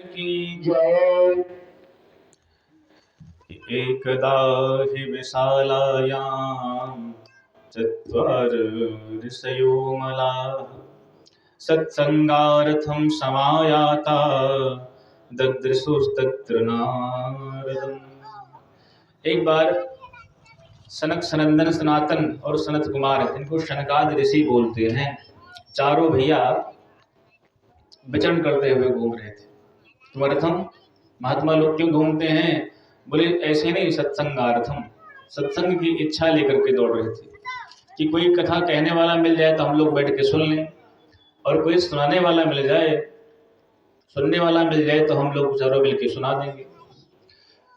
की जय। एकदा हि विशालायां चत्वार ऋषयो मलाः सत्संगार्थं समायाता ददृशुस्तत्र नारदम्। एक बार सनक सनंदन सनातन और सनत कुमार, इनको शनकादि ऋषि बोलते हैं, चारों भैया विचरण करते हुए घूम रहे थे। किमर्थम? महात्मा लोग क्यों घूमते हैं? बोले ऐसे नहीं, सत्संगार्थम, सत्संग की इच्छा लेकर के दौड़ रहे थे कि कोई कथा कहने वाला मिल जाए तो हम लोग बैठ के सुन लें, और कोई सुनाने वाला मिल जाए, सुनने वाला मिल जाए तो हम लोग चारों मिल के सुना देंगे।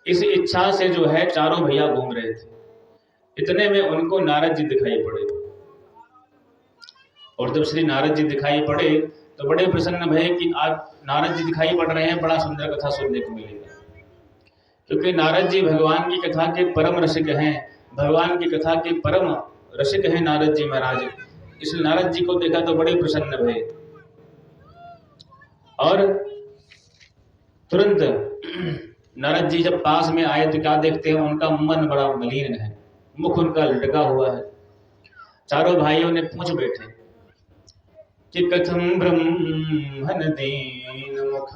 इस इच्छा से जो है चारों भैया घूम रहे थे। इतने में उनको नारद जी दिखाई पड़े, और जब श्री नारद जी दिखाई पड़े तो बड़े प्रसन्न भये कि आज नारद जी दिखाई पड़ रहे हैं, बड़ा सुंदर कथा सुनने को मिलेगा। क्योंकि नारद जी भगवान की कथा के परम रसिक हैं, भगवान की कथा के परम रसिक हैं नारद जी महाराज। इसलिए नारद जी को देखा तो बड़े प्रसन्न भये, और तुरंत नारद जी जब पास में आए तो क्या देखते हैं, उनका मन बड़ा मलिन है, मुख उनका लटका हुआ है। चारों भाइयों ने पूछ बैठे कि कथम ब्रह्मण दीन मुख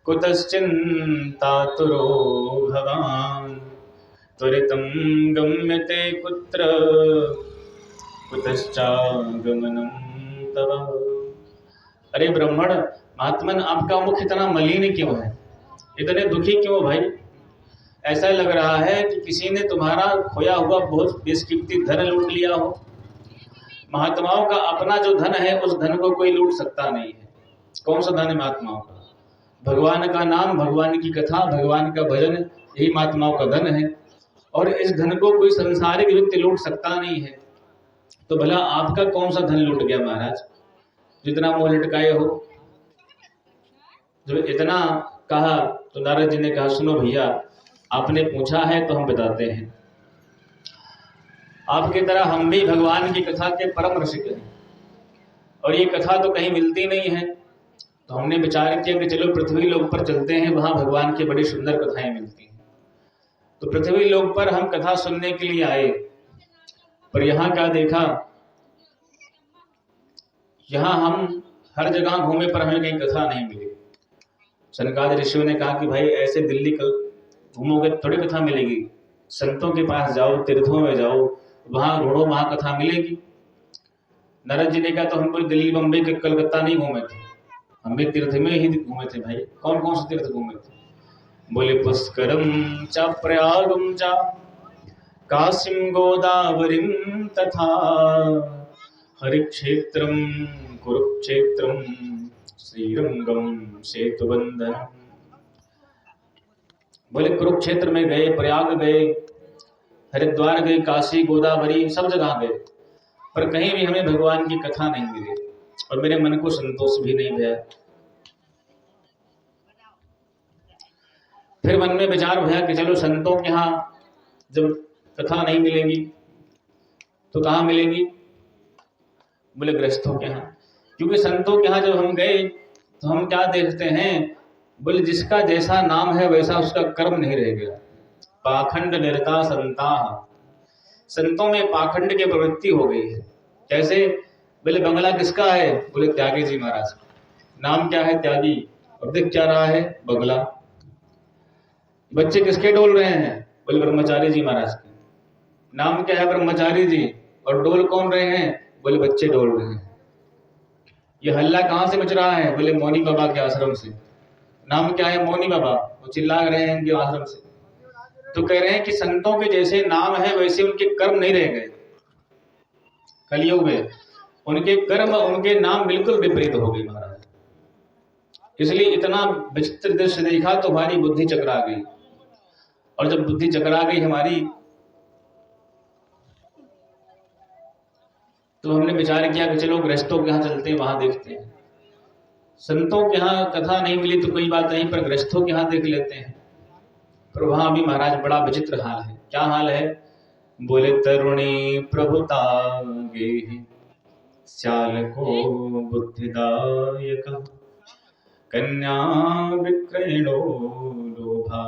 कुतश्चिन्तातुरो भवान् त्वरितं गम्यते कुत्र कुतश्चागमनं तव। अरे ब्राह्मण महात्मन, आपका मुख इतना मलिन क्यों है, इतने दुखी क्यों भाई? ऐसा लग रहा है कि किसी ने तुम्हारा खोया हुआ बहुत बेशकीमती धन लूट लिया हो। महात्माओं का अपना जो धन है उस धन को कोई लूट सकता नहीं है। कौन सा धन है महात्माओं का? भगवान का नाम, भगवान की कथा, भगवान का भजन, यही महात्माओं का धन है, और इस धन को कोई संसारिक व्यक्ति लूट सकता नहीं है। तो भला आपका कौन सा धन लूट गया महाराज, जितना मुंह लटकाए हो? जब इतना कहा तो नारद जी ने कहा, सुनो भैया, आपने पूछा है तो हम बताते हैं। आपकी तरह हम भी भगवान की कथा के परम रसिक हैं, और ये कथा तो कहीं मिलती नहीं है। तो हमने विचार किया कि चलो पृथ्वी लोक पर चलते हैं, वहां भगवान की बड़ी सुंदर कथाएं मिलती हैं। तो पृथ्वी लोक पर हम कथा सुनने के लिए आए, पर यहाँ क्या देखा, यहाँ हम हर जगह घूमे पर हमें कहीं कथा नहीं मिली। सनकादि ऋषियों ने कहा कि भाई ऐसे दिल्ली घूमोगे थोड़ी कथा मिलेगी, संतों के पास जाओ, तीर्थों में जाओ, वहां ढूंढो, वहां कथा मिलेगी। नारद जी ने कहा तो हम कोई दिल्ली, बम्बई, कलकत्ता नहीं घूमे थे, हम भी तीर्थ में ही घूमे थे भाई। कौन कौन से तीर्थ घूमे थे? बोले पुष्करम च प्रयागम च काशीम गोदावरीम तथा हरिक्षेत्रम कुरुक्षेत्रम श्रीरंगम सेतुबंधन। बोले कुरुक्षेत्र में गए, प्रयाग गए, हरिद्वार गए, काशी, गोदावरी, सब जगह गए, पर कहीं भी हमें भगवान की कथा नहीं मिली, और मेरे मन को संतोष भी नहीं भया। फिर मन में विचार भया कि चलो संतों के यहाँ जब कथा नहीं मिलेगी तो कहाँ मिलेगी? बोले गृहस्थों के यहाँ। क्योंकि संतों के यहाँ जब हम गए तो हम क्या देखते हैं, बोले जिसका जैसा नाम है वैसा उसका कर्म नहीं रह गया। पाखंड निरता संता, संतों में पाखंड की प्रवृत्ति हो गई है। कैसे? बोले बंगला किसका है? बोले त्यागी जी महाराज। नाम क्या है? त्यागी। और दिख क्या रहा है? बंगला। बच्चे किसके डोल रहे हैं? बोले ब्रह्मचारी जी महाराज के। नाम क्या है? ब्रह्मचारी जी। और डोल कौन रहे हैं? बोले बच्चे डोल रहे हैं। ये हल्ला कहाँ से मच रहा है? बोले मौनी बाबा के आश्रम से। नाम क्या है? मौनी बाबा। वो चिल्ला रहे हैं इनके आश्रम से। तो कह रहे हैं कि संतों के जैसे नाम है वैसे उनके कर्म नहीं रह गए। कलयुग में उनके कर्म, उनके नाम बिल्कुल विपरीत हो गए महाराज। इसलिए इतना विचित्र दृश्य देखा तो हमारी बुद्धि चकरा गई, और जब बुद्धि चकरा गई हमारी, तो हमने विचार किया कि चलो गृहस्थों के यहाँ चलते हैं, वहां देखते हैं। संतों के यहाँ कथा नहीं मिली तो कोई बात नहीं, पर गृहस्थों के यहाँ देख लेते हैं। पर वहां भी महाराज बड़ा विचित्र हाल है। क्या हाल है? बोले तरुणी प्रभुतांगे श्याल को बुद्धिदायक कन्या विक्रयणो लोभा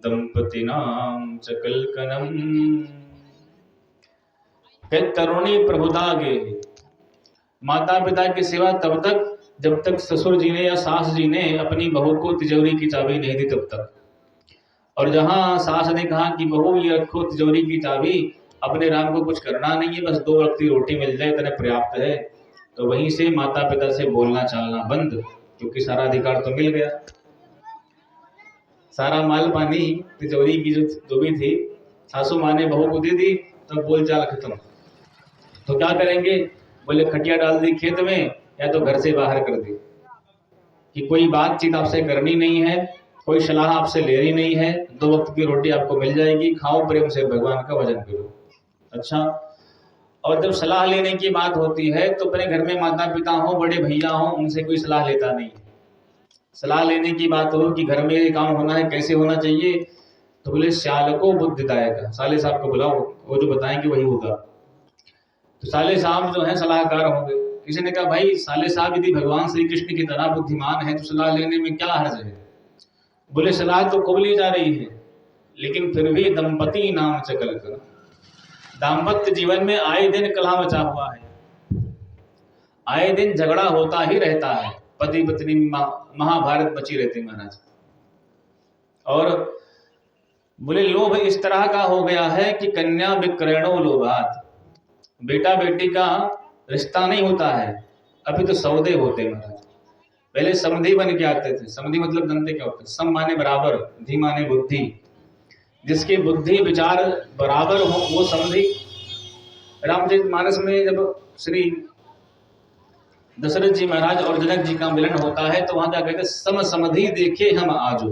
दंपतिनां च कलकनम। तरुणी प्रभुता गे, माता पिता की सेवा तब तक जब तक ससुर जी ने या सास जी ने अपनी बहू को तिजोरी की चाबी नहीं दी तब तक। और जहां सास ने कहा कि बहू ये रखो तिजोरी की चाबी, अपने राम को कुछ करना नहीं है, बस 2 वक्त की रोटी मिल जाए इतना पर्याप्त है, तो वहीं से माता पिता से बोलना चालना बंद, क्योंकि सारा अधिकार तो मिल गया, सारा माल पानी तिजोरी की जो भी थी सासू माँ ने बहू को दे दी, तो बोलचाल खत्म। तो क्या करेंगे, बोले खटिया डाल दी खेत में या तो घर से बाहर कर दी, कि कोई बातचीत आपसे करनी नहीं है, कोई सलाह आपसे लेनी नहीं है, 2 वक्त की रोटी आपको मिल जाएगी, खाओ प्रेम से भगवान का भजन करो। अच्छा, और जब सलाह लेने की बात होती है तो अपने घर में माता पिता हो, बड़े भैया हो, उनसे कोई सलाह लेता नहीं। सलाह लेने की बात हो कि घर में ये काम होना है, कैसे होना चाहिए, तो बोले श्याल को बुद्धिदायक, साले साहब को बुलाओ, वो जो बताएंगे वही होगा। तो साले साहब जो है सलाहकार होंगे। किसी ने कहा भाई साले साहब यदि भगवान श्री कृष्ण की तरह बुद्धिमान है तो सलाह लेने में क्या हर्ज है। बोले सलाह तो खूब ली जा रही है, लेकिन फिर भी दंपति नाम चकल कर, दाम्पत्य जीवन में आए दिन कलह मचा हुआ है, आए दिन झगड़ा होता ही रहता है, पति पत्नी महाभारत बची रहती महाराज। और बोले लोभ इस तरह का हो गया है कि कन्या विक्रयणो लोभात, बेटा बेटी का रिश्ता नहीं होता है, अभी तो सौदे होते महाराज। पहले समधि बन के आते थे, समधि मतलब जानते क्या होता है, सम माने बराबर, धी माने बुद्धि, जिसकी बुद्धि विचार बराबर हो वो समधि। रामचरितमानस में जब श्री दशरथ जी महाराज और जनक जी का मिलन होता है तो वहां क्या कहते हैं, सम समधि देखे हम आजो,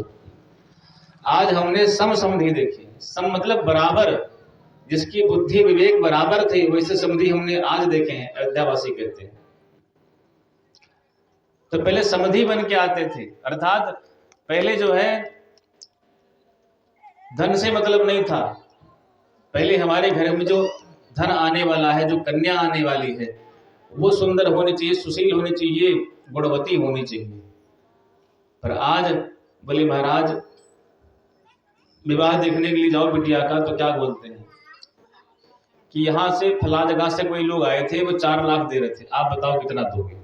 आज हमने सम समधि देखे। सम मतलब बराबर, जिसकी बुद्धि विवेक बराबर थे वैसे समधि हमने आज देखे हैं, अयोध्यावासी कहते हैं। तो पहले समधि बन के आते थे, अर्थात पहले जो है धन से मतलब नहीं था, पहले हमारे घर में जो धन आने वाला है, जो कन्या आने वाली है, वो सुंदर होनी चाहिए, सुशील होनी चाहिए, गुणवती होनी चाहिए। पर आज बोले महाराज विवाह देखने के लिए जाओ बिटिया का, तो क्या बोलते हैं कि यहां से फला जगह से कोई लोग आए थे, वो 4 लाख दे रहे थे, आप बताओ कितना दोगे।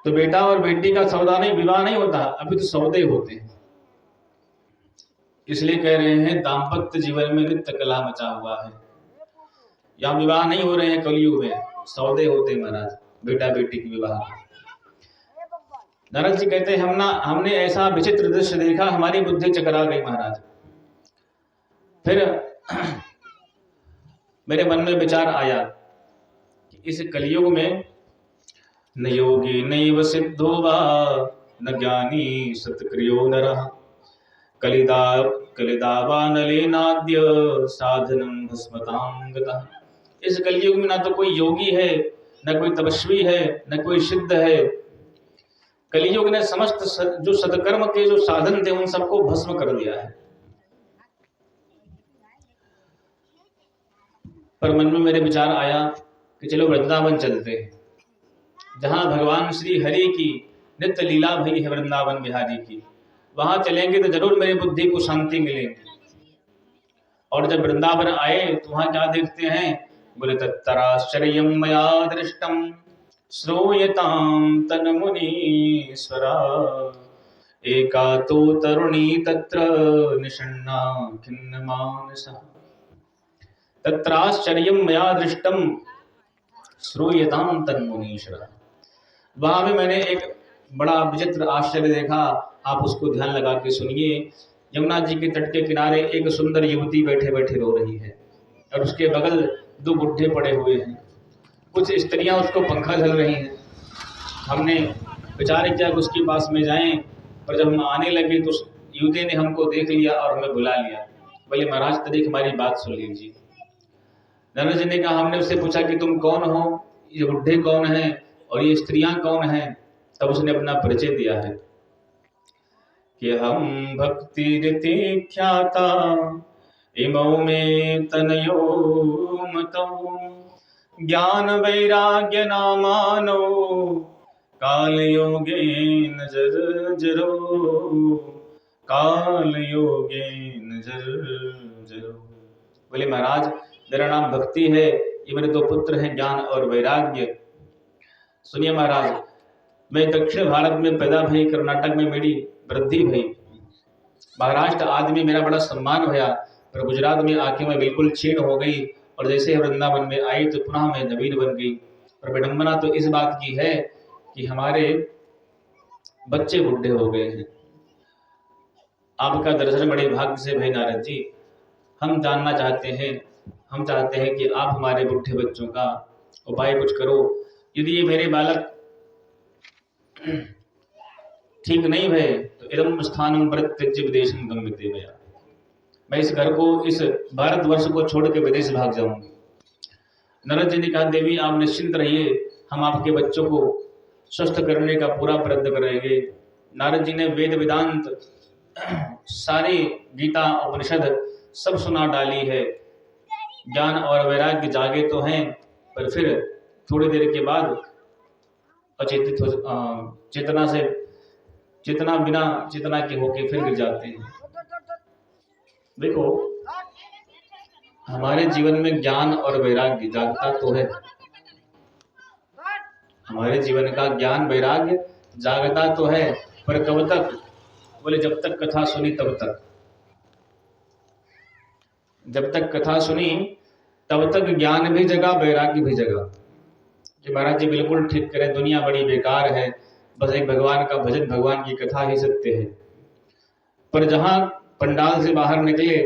तो बेटा और बेटी का सौदा नहीं, विवाह नहीं होता, अभी तो सौदे होते हैं। इसलिए कह रहे हैं दाम्पत्य जीवन में नित्य कलह मचा हुआ है, यहाँ विवाह नहीं हो रहे हैं कलयुग में, सौदे होते हैं महाराज, बेटा बेटी की विवाह। नारद जी कहते हैं हमने ऐसा विचित्र दृश्य देखा, हमारी बुद्धि चकरा गई महाराज। फिर मेरे मन में विचार आया कि इस कलयुग में न योगी नैव सिद्धो वा न ज्ञानी सत्क्रियो नरः, कलिदावानलेनाद्य साधनम भस्मतां गतः। इस कलयुग में ना तो कोई योगी है, न कोई तपस्वी है, न कोई सिद्ध है। कलयुग ने समस्त जो सत्कर्म के जो साधन थे उन सबको भस्म कर दिया है। पर मन में मेरे विचार आया कि चलो वृंदावन चलते हैं, जहां भगवान श्री हरि की नित्य लीला भई है, वृंदावन बिहारी की, वहां चलेंगे तो जरूर मेरी बुद्धि को शांति मिलेगी। और जब वृंदावन आए तो वहां क्या देखते हैं, बोले तत्तराश्चर्यं मया दृष्टं श्रूयतां तन्मुनीश्वरा, एका तो तरुणी तत्र निषण्णा खिन्नमानसः। तत्राश्चर्यं मया दृष्टं श्रूयतां तन्मुनीश्वरा, वहां भी मैंने एक बड़ा विचित्र आश्चर्य देखा, आप उसको ध्यान लगा के सुनिए। यमुना जी के तट के किनारे एक सुंदर युवती बैठे बैठे रो रही है, और उसके बगल 2 बुढ़े पड़े हुए हैं, कुछ स्त्रियां उसको पंखा झल रही हैं। हमने विचार किया कि उसके पास में जाएं, पर जब हम आने लगे तो युवती ने हमको देख लिया और हमें बुला लिया। बोले महाराज तरीक हमारी बात सुन लीजिए। नारद जी ने कहा, हमने उससे पूछा कि तुम कौन हो, ये बुढ़े कौन हैं और ये स्त्रियां कौन हैं। तब उसने अपना परिचय दिया है कि हम भक्ति रीति ख्याता इमौ में तनयो मतो, ज्ञान वैराग्य नामानो काल योगेन जर्जरो, काल योगेन जर्जरो। बोले महाराज मेरा नाम भक्ति है, ये मेरे दो पुत्र हैं ज्ञान और वैराग्य। सुनिए महाराज, मैं दक्षिण भारत में पैदा भई, कर्नाटक में मेरी वृद्धि भई, महाराष्ट्र आदि में मेरा बड़ा सम्मान हुआ, पर गुजरात में आके मैं बिल्कुल क्षीण हो गई, और जैसे वृंदावन में आई तो पुनः मैं नवीन बन गई। पर विडंबना तो इस बात की है कि हमारे बच्चे बुढ़े हो गए हैं। आपका दर्शन बड़े भाग्य से भाई नारद जी। हम जानना चाहते हैं, हम चाहते हैं कि आप हमारे बुढ़े बच्चों का उपाय कुछ करो। यदि ये मेरे बालक ठीक नहीं भय तो इदम स्थानम प्रत्यज्य विदेशम गम्यते मया, मैं इस घर को, इस भारतवर्ष को छोड़ के विदेश भाग जाऊंगी। नारद जी ने कहा देवी आप निश्चिंत रहिए, हम आपके बच्चों को स्वस्थ करने का पूरा प्रयत्न करेंगे। नारद जी ने वेद वेदांत सारी गीता उपनिषद सब सुना डाली है। ज्ञान और वैराग्य जागे तो हैं, पर फिर थोड़ी देर के बाद अचेतित हो, चेतना बिना चेतना के होके फिर गिर जाते हैं। देखो हमारे जीवन में ज्ञान और वैराग्य जागता तो है, हमारे जीवन का ज्ञान वैराग्य जागता तो है, पर कब तक? बोले जब तक कथा सुनी तब तक, जब तक कथा सुनी तब तक ज्ञान भी जगा, वैराग्य भी जगा। कि महाराज जी बिल्कुल ठीक करें, दुनिया बड़ी बेकार है, बस एक भगवान का भजन, भगवान की कथा ही सत्य है। पर जहां पंडाल से बाहर निकले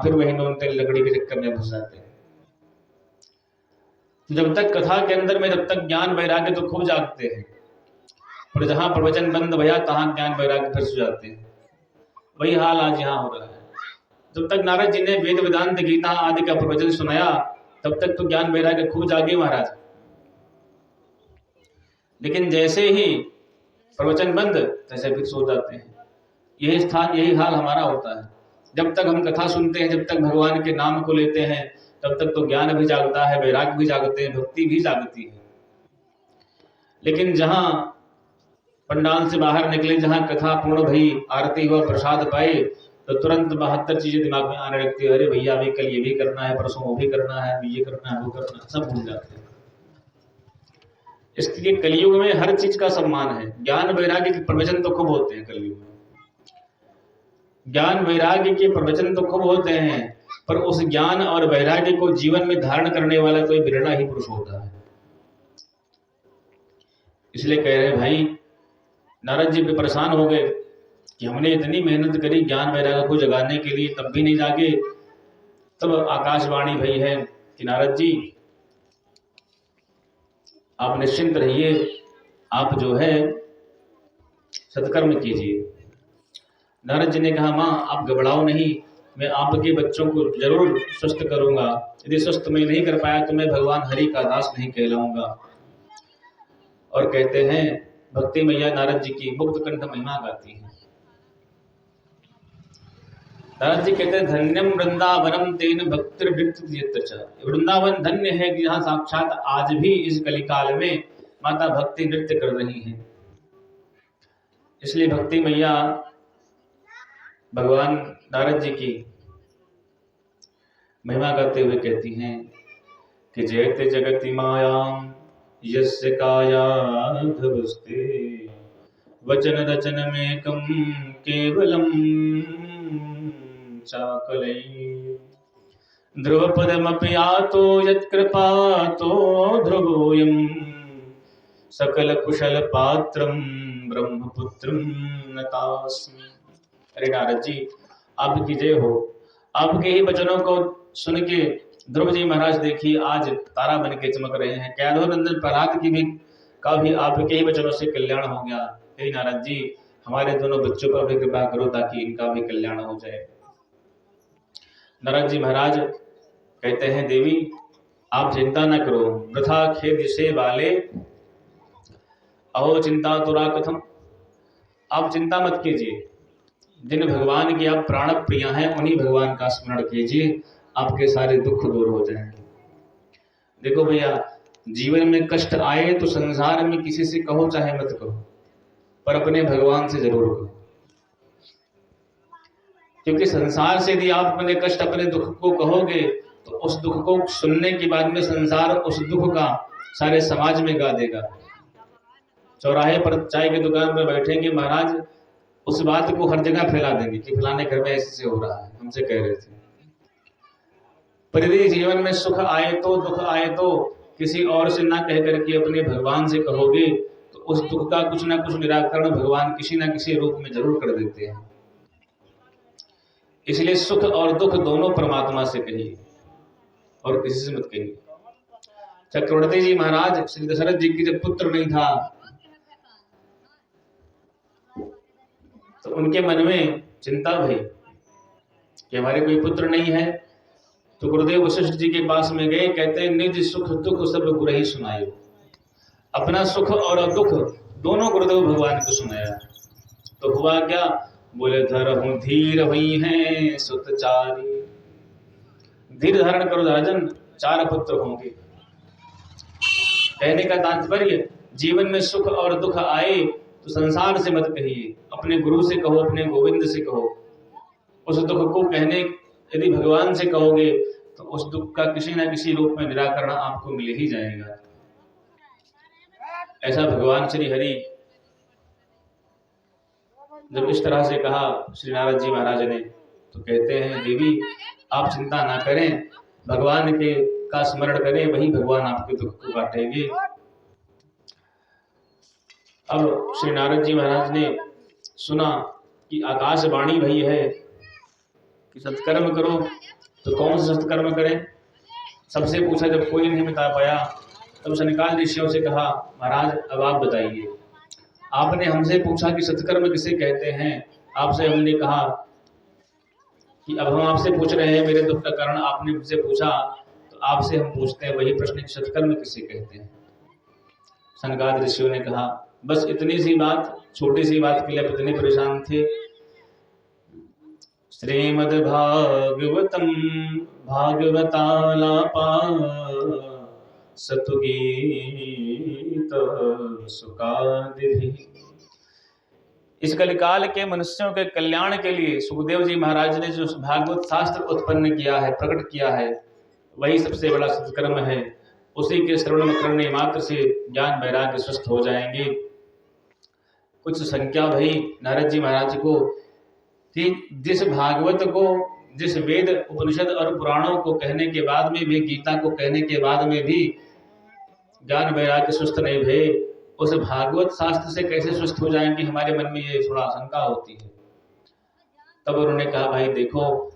फिर वही नून तेल लकड़ी के चक्कर में घुस जाते हैं। तो जब तक कथा के अंदर में जब तक ज्ञान वैराग्य तो खूब जागते हैं, पर जहां प्रवचन बंद भया तहां ज्ञान वैराग्य फिर सो जाते हैं। वही हाल आज यहाँ हो रहा है। जब तक नारद जी ने वेद वेदांत गीता आदि का प्रवचन सुनाया तब तक तो ज्ञान वैराग्य खूब जागे महाराज, लेकिन जैसे ही प्रवचन बंद तैसे फिर सो जाते हैं। यही हाल हमारा होता है। जब तक हम कथा सुनते हैं, जब तक भगवान के नाम को लेते हैं, तब तक तो ज्ञान भी जागता है, वैराग्य भी जागते हैं, भक्ति भी जागती है। लेकिन जहां पंडाल से बाहर निकले, जहां कथा पूर्ण भई, आरती हुआ, प्रसाद पाए, तो तुरंत 72 चीजें दिमाग में आने लगती है। अरे भैया अभी कल ये भी करना है, परसों वो भी करना है, अभी ये करना है, वो करना है, सब भूल जाते हैं। इसलिए कलयुग में हर चीज का सम्मान है। ज्ञान वैराग्य के प्रवचन तो खूब होते हैं कलयुग में, ज्ञान वैराग्य के प्रवचन तो खूब होते हैं, पर उस ज्ञान और वैराग्य को जीवन में धारण करने वाला कोई बिरला ही पुरुष होता है। इसलिए कह रहे भाई नारद जी भी परेशान हो गए कि हमने इतनी मेहनत करी ज्ञान वैराग्य को जगाने के लिए, तब भी नहीं जागे। तब आकाशवाणी भई है कि नारद जी आप निश्चिंत रहिए, आप जो है सत्कर्म कीजिए। नारद जी ने कहा माँ आप घबराओ नहीं, मैं आपके बच्चों को जरूर स्वस्थ करूंगा। यदि स्वस्थ मैं नहीं कर पाया तो मैं भगवान हरि का दास नहीं कहलाऊंगा। और कहते हैं भक्ति मैया नारद जी की मुक्त कंठ महिमा गाती है। नारद जी कहते हैं धन्यम वृंदावनम तेन भक्तिर्नृत्य। वृंदावन धन्य है कि जहाँ साक्षात आज भी इस कलिकाल में माता भक्ति नृत्य कर रही हैं। इसलिए भक्ति मैया भगवान नारद जी की महिमा करते हुए कहती हैं कि जयते जगति मायाम यस्य कायाधवस्ते वचन रचन में कम केवलम चाकलै ध्रुवपदमपि आतो यत्कृपातो ध्रुवोऽयं सकल कुशल पात्रम ब्रह्मपुत्रम नतास्मि। अरे नारद जी आपकी जय हो। आपके ही वचनों को सुन के ध्रुव जी महाराज देखिए आज तारा बन के चमक रहे हैं। कैदोनंदन प्रहलाद की भी का भी आपके ही वचनों से कल्याण हो गया। हे नारद जी हमारे दोनों बच्चों पर भी कृपा करो ताकि इनका भी कल्याण हो जाए। नारद जी महाराज कहते हैं देवी आप चिंता न करो, वृथा खेद से वाले अहो चिंता तुरा कथम। आप चिंता मत कीजिए, जिन भगवान की आप प्राण प्रिय हैं उन्हीं भगवान का स्मरण कीजिए, आपके सारे दुख दूर हो जाएंगे। देखो भैया जीवन में कष्ट आए तो संसार में किसी से कहो चाहे मत कहो, पर अपने भगवान से जरूर कहो। क्योंकि संसार से यदि आप अपने कष्ट, अपने दुख को कहोगे तो उस दुख को सुनने के बाद में संसार उस दुख का सारे समाज में गा देगा। चौराहे पर चाय की दुकान पर बैठेंगे महाराज, उस बात को हर जगह फैला देंगे कि फलाने घर में ऐसे हो रहा है, हमसे कह रहे थे। पर यदि जीवन में सुख आए तो, दुख आए तो किसी और से ना कह करके अपने भगवान से कहोगे तो उस दुख का कुछ ना कुछ निराकरण भगवान किसी ना किसी रूप में जरूर कर देते हैं। इसलिए सुख और दुख दोनों परमात्मा से कहिए और किसी से मत कहिए। चक्रवर्ती जी महाराज, श्री दशरथ जी की जब पुत्र नहीं था तो उनके मन में चिंता भई कि हमारे कोई पुत्र नहीं है। तो गुरुदेव वशिष्ठ जी के पास में गए, कहते हैं निज सुख दुख सब गुरु ही सुनायो। अपना सुख और दुख दोनों गुरुदेव भगवान को सुनाया। तो हुआ क्या? बोले धरहु धीर हुई हैं सुतचारी। धीर धारण करो राजन, 4 पुत्र होंगे। कहने का तात्पर्य, जीवन में सुख और दुख आए तो संसार से मत कहिए, अपने गुरु से कहो, अपने गोविंद से कहो। उस दुख को कहने यदि भगवान से कहोगे तो उस दुख का किसी न किसी रूप में निराकरण आपको मिल ही जाएगा। ऐसा भगवान श्री हरि जब इस तरह से कहा श्री नारद जी महाराज ने, तो कहते हैं देवी आप चिंता ना करें, भगवान के का स्मरण करें, वही भगवान आपके दुख को काटेंगे। अब श्री नारद जी महाराज ने सुना कि आकाशवाणी भई है कि सत्कर्म करो, तो कौन सा सत्कर्म करें? सबसे पूछा, जब कोई नहीं बता पाया तब सनकादिक ऋषियों से कहा महाराज अब आप बताइए। आपने हमसे पूछा कि सत्कर्म किसे कहते हैं, आपसे हमने कहा कि अब हम आपसे पूछ रहे हैं, मेरे दुख का कारण आपने मुझसे पूछा, तो आपसे हम पूछते हैं वही प्रश्न कि सत्कर्म किसे कहते हैं। सनकादिक ऋषियों ने कहा बस इतनी सी बात, छोटी सी बात के लिए आप इतने परेशान थे। श्रीमद् भागवतम भागवतालापा सतुगीत सुकादिभिः। इस कलिकाल के मनुष्यों के कल्याण के लिए सुखदेव जी महाराज ने जो भागवत शास्त्र उत्पन्न किया है, प्रकट किया है, वही सबसे बड़ा सत्कर्म है। उसी के श्रवण करने मात्र से ज्ञान वैराग्य स्वस्थ हो जाएंगे। कुछ संख्या भई नारद जी महाराज को कि जिस भागवत को, जिस वेद उपनिषद और पुराणों को कहने के बाद में भी, गीता को कहने के बाद में भी ज्ञान वैराग्य स्वस्थ नहीं भये, उस भागवत शास्त्र से कैसे स्वस्थ हो जाएंगे? हमारे मन में ये थोड़ा आशंका होती है। तब उन्होंने कहा भाई देखो,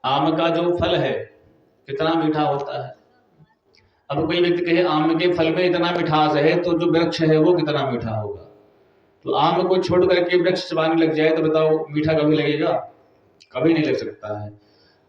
आम का जो फल है कितना मीठा होता है। अब कोई व्यक्ति कहे आम के फल में इतना मिठास है तो जो वृक्ष है वो कितना मीठा होगा। तो आम को छोड़ करके वृक्ष चबाने लग जाए तो बताओ मीठा कभी लगेगा? कभी नहीं लग सकता है।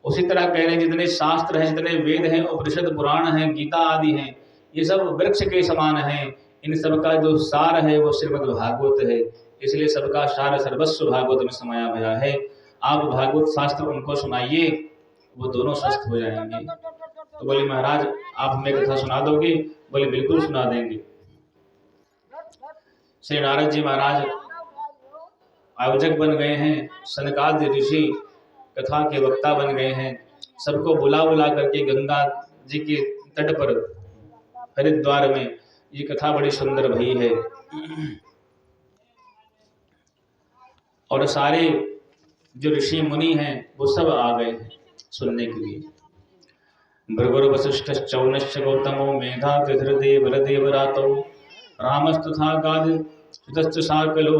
उसी तरह कह रहे हैं जितने शास्त्र हैं, जितने वेद हैं, उपनिषद पुराण हैं, गीता आदि हैं, ये सब वृक्ष के समान हैं। इन सबका जो सार है वो श्रीमद् भागवत है। इसलिए सबका सार सर्वस्व भागवत में समाया गया है। आप भागवत शास्त्र उनको सुनाइए, वो दोनों स्वस्थ हो जाएंगे। तो बोले महाराज आप हमें कथा सुना दोगे? बोले बिल्कुल सुना देंगे। श्री नारद जी महाराज आयोजक बन गए हैं, सनकादिक ऋषि कथा के वक्ता बन गए हैं। सबको बुला बुला करके गंगा जी के तट पर हरिद्वार में ये कथा बड़ी सुंदर भई है। और सारे जो ऋषि मुनि हैं वो सब आ गए हैं सुनने के लिए। भृगुर वसिष्ठ चौनश्च गौतमो मेधा तिथिर्देव देवरातो रामस्तथा गाद शाकलो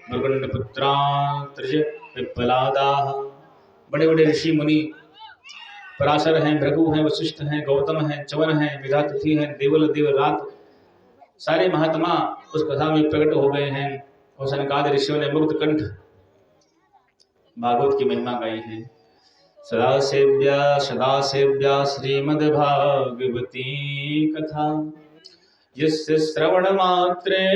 भृगुंडपुत्रांत्रज पिप्पलादाः। बड़े बड़े ऋषि मुनि पराशर हैं, भृगु हैं, वशिष्ठ हैं, गौतम हैं, च्यवन हैं, मेधातिथि हैं, देवल देवरात, सारे महात्मा उस कथा में प्रकट हो गए हैं। और सनकादिक ऋषियों ने मुक्त कंठ भागवत की महिमा गाई है। सदा सेव्या श्रीमद् भागवती कथा, यस्य श्रवण मात्रे